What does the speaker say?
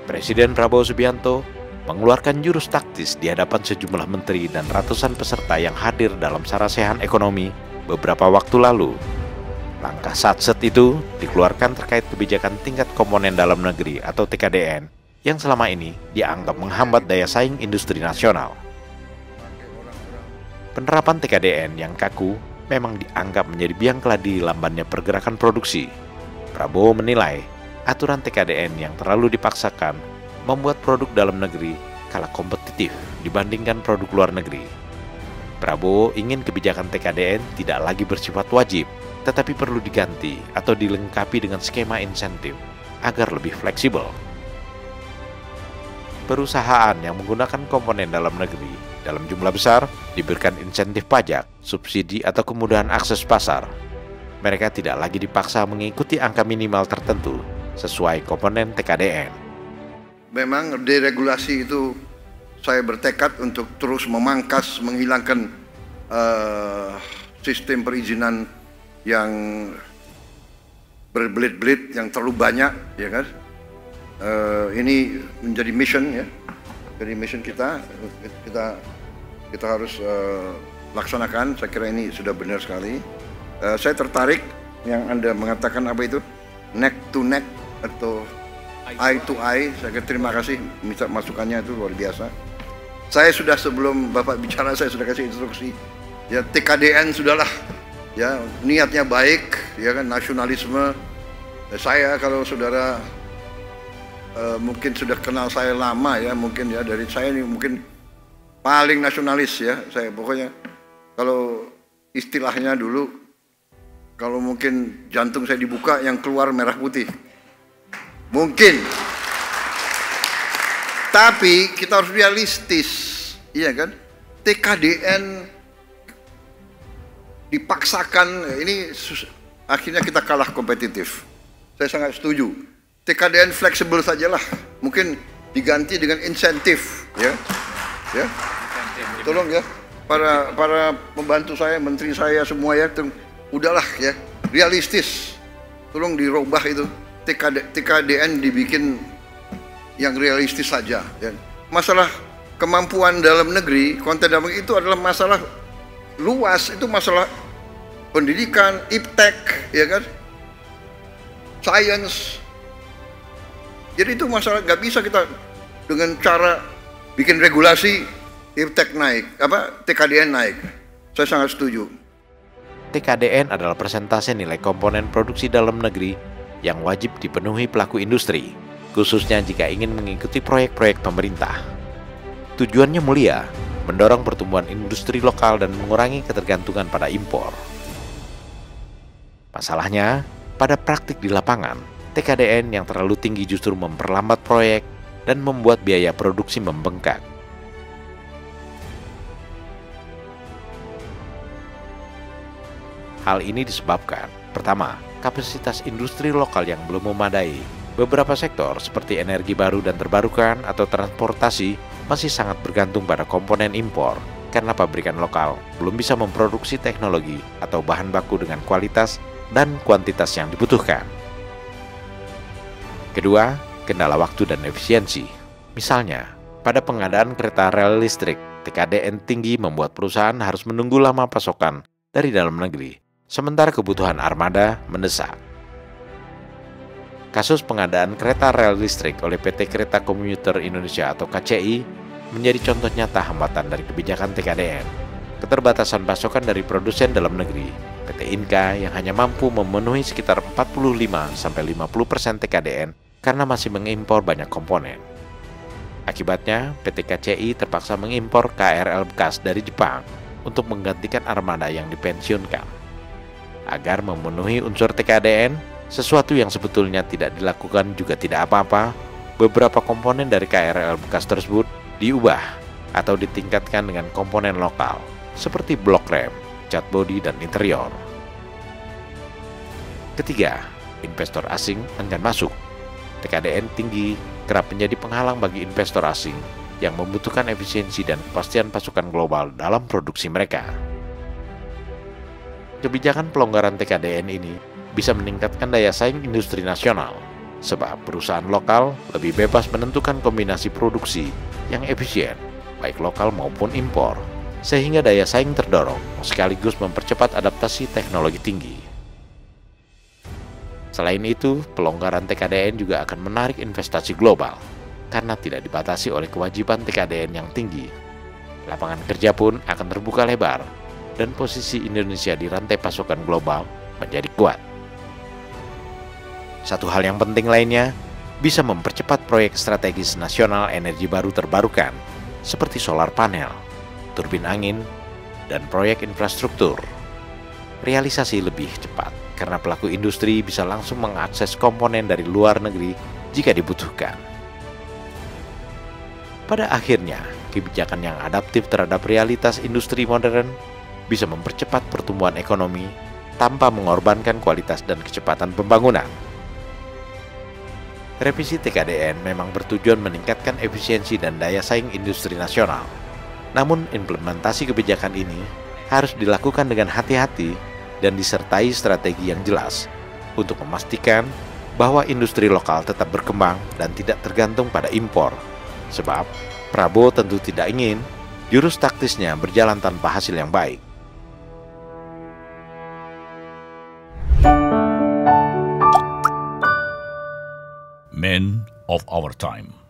Presiden Prabowo Subianto mengeluarkan jurus taktis di hadapan sejumlah menteri dan ratusan peserta yang hadir dalam sarasehan ekonomi beberapa waktu lalu. Langkah satset itu dikeluarkan terkait kebijakan tingkat komponen dalam negeri atau TKDN yang selama ini dianggap menghambat daya saing industri nasional. Penerapan TKDN yang kaku memang dianggap menjadi biang keladi lambannya pergerakan produksi. Prabowo menilai aturan TKDN yang terlalu dipaksakan membuat produk dalam negeri kalah kompetitif dibandingkan produk luar negeri. Prabowo ingin kebijakan TKDN tidak lagi bersifat wajib, tetapi perlu diganti atau dilengkapi dengan skema insentif agar lebih fleksibel. Perusahaan yang menggunakan komponen dalam negeri dalam jumlah besar diberikan insentif pajak, subsidi, atau kemudahan akses pasar. Mereka tidak lagi dipaksa mengikuti angka minimal tertentu sesuai komponen TKDN. Memang deregulasi itu saya bertekad untuk terus memangkas, menghilangkan sistem perizinan yang berbelit-belit, yang terlalu banyak, ya kan? Ini menjadi mission ya, jadi mission kita harus laksanakan. Saya kira ini sudah benar sekali. Saya tertarik yang Anda mengatakan apa itu neck to neck atau eye to eye. Saya kira terima kasih minta masukannya, itu luar biasa. Saya sudah sebelum Bapak bicara saya sudah kasih instruksi ya, TKDN sudahlah ya, niatnya baik ya kan, nasionalisme. Saya kalau saudara mungkin sudah kenal saya lama ya, mungkin ya, dari saya ini mungkin paling nasionalis ya. Saya pokoknya kalau istilahnya dulu, kalau mungkin jantung saya dibuka yang keluar merah putih mungkin, tapi kita harus realistis, iya kan? TKDN dipaksakan, ini akhirnya kita kalah kompetitif. Saya sangat setuju. TKDN fleksibel sajalah, mungkin diganti dengan insentif, ya. Tolong ya, para pembantu saya, menteri saya semua ya, udahlah ya, realistis. Tolong dirubah itu, TKDN dibikin yang realistis saja. Ya. Masalah kemampuan dalam negeri, konten dalam negeri itu adalah masalah luas, itu masalah pendidikan, iptek, ya kan, science. Jadi itu masalah, nggak bisa kita dengan cara bikin regulasi iptek naik, TKDN naik. Saya sangat setuju. TKDN adalah persentase nilai komponen produksi dalam negeri yang wajib dipenuhi pelaku industri, khususnya jika ingin mengikuti proyek-proyek pemerintah. Tujuannya mulia, mendorong pertumbuhan industri lokal dan mengurangi ketergantungan pada impor. Masalahnya, pada praktik di lapangan, TKDN yang terlalu tinggi justru memperlambat proyek dan membuat biaya produksi membengkak. Hal ini disebabkan, pertama, kapasitas industri lokal yang belum memadai. Beberapa sektor seperti energi baru dan terbarukan atau transportasi masih sangat bergantung pada komponen impor karena pabrikan lokal belum bisa memproduksi teknologi atau bahan baku dengan kualitas dan kuantitas yang dibutuhkan. Kedua, kendala waktu dan efisiensi. Misalnya, pada pengadaan kereta rel listrik, TKDN tinggi membuat perusahaan harus menunggu lama pasokan dari dalam negeri, sementara kebutuhan armada mendesak. Kasus pengadaan kereta rel listrik oleh PT Kereta Komuter Indonesia atau KCI menjadi contoh nyata hambatan dari kebijakan TKDN. Keterbatasan pasokan dari produsen dalam negeri, PT Inka yang hanya mampu memenuhi sekitar 45-50% TKDN karena masih mengimpor banyak komponen. Akibatnya, PT KCI terpaksa mengimpor KRL bekas dari Jepang untuk menggantikan armada yang dipensiunkan. Agar memenuhi unsur TKDN, sesuatu yang sebetulnya tidak dilakukan juga tidak apa-apa, beberapa komponen dari KRL bekas tersebut diubah atau ditingkatkan dengan komponen lokal, seperti blok rem, cat bodi, dan interior. Ketiga, investor asing enggan masuk. TKDN tinggi kerap menjadi penghalang bagi investor asing yang membutuhkan efisiensi dan kepastian pasokan global dalam produksi mereka. Kebijakan pelonggaran TKDN ini bisa meningkatkan daya saing industri nasional, sebab perusahaan lokal lebih bebas menentukan kombinasi produksi yang efisien, baik lokal maupun impor, sehingga daya saing terdorong sekaligus mempercepat adaptasi teknologi tinggi. Selain itu, pelonggaran TKDN juga akan menarik investasi global karena tidak dibatasi oleh kewajiban TKDN yang tinggi. Lapangan kerja pun akan terbuka lebar dan posisi Indonesia di rantai pasokan global menjadi kuat. Satu hal yang penting lainnya, bisa mempercepat proyek strategis nasional energi baru terbarukan seperti solar panel, turbin angin, dan proyek infrastruktur. Realisasi lebih cepat karena pelaku industri bisa langsung mengakses komponen dari luar negeri jika dibutuhkan. Pada akhirnya, kebijakan yang adaptif terhadap realitas industri modern bisa mempercepat pertumbuhan ekonomi tanpa mengorbankan kualitas dan kecepatan pembangunan. Revisi TKDN memang bertujuan meningkatkan efisiensi dan daya saing industri nasional. Namun implementasi kebijakan ini harus dilakukan dengan hati-hati dan disertai strategi yang jelas untuk memastikan bahwa industri lokal tetap berkembang dan tidak tergantung pada impor. Sebab Prabowo tentu tidak ingin jurus taktisnya berjalan tanpa hasil yang baik. Men of our time.